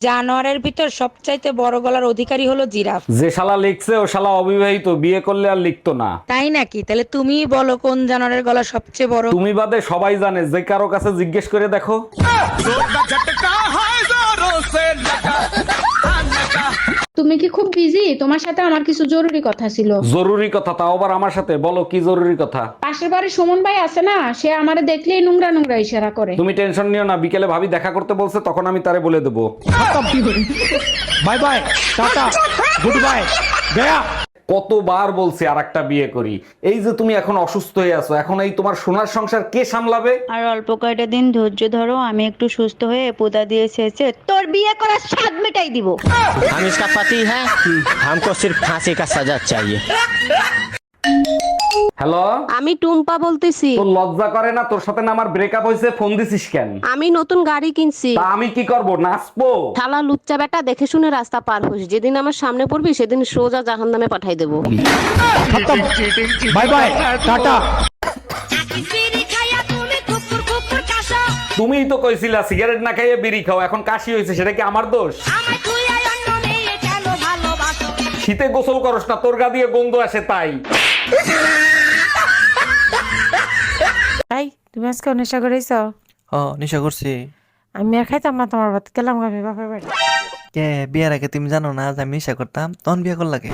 জানোয়ারের ভিতর সবচাইতে বড় গলার অধিকারী হলো জিরাফ। যে শালা লিখছে ও শালা অবিবাহিত, বিয়ে করলে আর লিখতো না। তাই নাকি? তাহলে তুমিই বলো কোন জানোয়ারের গলা সবচেয়ে বড়। তুমি বাদে সবাই জানে, যে কারো কাছে জিজ্ঞেস করে দেখো। তুমি কি খুব বিজি? তোমার সাথে আমার কিছু জরুরি কথা ছিল। জরুরি কথা? তাও আবার আমার সাথে? বলো কি জরুরি কথা। পাশের বাড়ির সুমন ভাই আছে না, সে আমারে দেখলেই নোংরা নোংরা ইশারা করে। তুমি টেনশন নিও না, বিকেলে ভাবি দেখা করতে বলছে, তখন আমি তারে বলে দেবো। By bye, tata, good bye, Gaya. কতবার বলছি আর একটা বিয়ে করি। এই যে তুমি এখন অসুস্থ হয়ে আছো, এখন এই তোমার সোনার সংসার কে সামলাবে? আর অল্প কয়টা দিন ধৈর্য ধরো, আমি একটু সুস্থ হয়ে পোদা দিয়ে শেষে তোর বিয়ে করার স্বাদ মেটাই দিব। हम इसका पति है, हमको सिर्फ फांसी का सजा चाहिए। হ্যালো, আমি টুম্পা বলতেছি। তোর লজ্জা করে না? তোর সাথে না আমার ব্রেকআপ হয়েছে, ফোন দিছিস কেন? আমি নতুন গাড়ি কিনছি। তা আমি কি করব, নাচবো? শালা লুচ্চা বেটা, দেখে শুনে রাস্তা পার হোস, যেদিন আমার সামনে পড়বি সেদিন সোজা জাহান্নামে পাঠাই দেবো। By bye, tata. তুমিই তো কইছিলা সিগারেট না খাইয়ে বিড়ি খাও, এখন কাশি হয়েছে, সেটা কি আমার দোষ? শীতে গোসল করস না, তোর গা দিয়ে গন্ধ আসে তাই। তাই তুমি আজকে নেশা করেছ? নেশা করছি। আমি আর খাইতাম না তোমার ভাত, গেলাম আমি বাপের বাড়ি। কে বিয়ের আগে তুমি জানো না যে আমি নেশা করতাম? তখন বিয়ে করলা কে?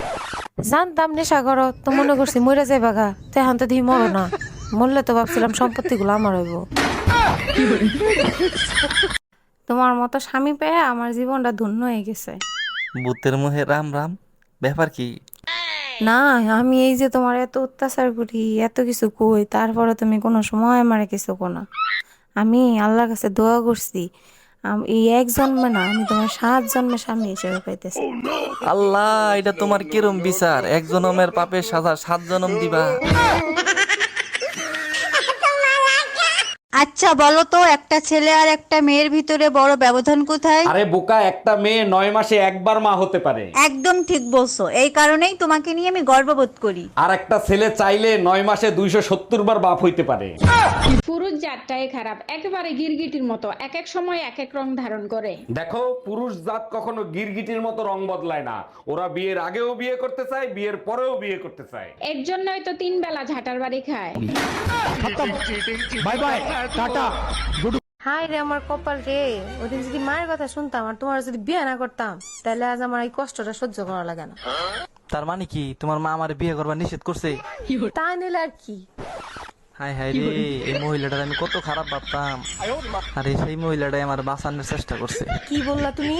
জানতাম নেশা করো তো মনে করছি মরে যাই বাগা, তো এখন তো দেখি মরো না। মরলে তো ভাবছিলাম সম্পত্তি গুলো আমার হইব। তোমার মতো স্বামী পেয়ে আমার জীবনটা ধন্য হয়ে গেছে। ভূতের মুহে রাম রাম, ব্যাপার কি? না, আমি এই যে তোমার এত অত্যাচার করি, এত কিছু কই, তারপরে তুমি কোনো সময় আমারে কিছু কো না। আমি আল্লাহর কাছে দোয়া করছি, এই এক জন্মে না, আমি তোমার 7 জন্মে স্বামী হিসেবে পাইতেছি। আল্লাহ, এটা তোমার কিরম বিচার? এক জনমের পাপের সাজা 7 জনম দিবা? আচ্ছা বলো তো, একটা ছেলে আর একটা মেয়ের ভিতরে বড় ব্যবধান কোথায়? আরে বোকা, একটা মেয়ে 9 মাসে একবার মা হতে পারে। একদম ঠিক বলছো, এই কারণেই তোমাকে নিয়ে আমি গর্ববোধ করি। আর একটা ছেলে চাইলে 9 মাসে 270 বার বাপ হইতে পারে। পুরুষ জাতটাই খারাপ, একেবারে গিরগিটির মতো, এক এক সময় এক এক রং ধারণ করে। দেখো, পুরুষ জাত কখনো গিরগিটির মতো রং বদলায় না। ওরা বিয়ের আগেও বিয়ে করতে চায়, বিয়ের পরেও বিয়ে করতে চায়। এর জন্যই তো 3 বেলা ঝাঁটার বাড়ি খায়। Bye bye, tata, good. হাই রে আমার কপাল রে, ওদিন যদি মায়ের কথা শুনতাম আর তোমার যদি বিয়ে না করতাম, তাহলে আজ আমার এই কষ্টটা সহ্য করা লাগে না। তার মানে কি তোমার মা আমার বিয়ে করবার নিষেধ করছে? তা নিলে আর কি। হাই হাই রে, এই মহিলাটার আমি কত খারাপ ভাবতাম, আরে সেই মহিলাটাই আমার বাঁচানোর চেষ্টা করছে। কি বললা তুমি?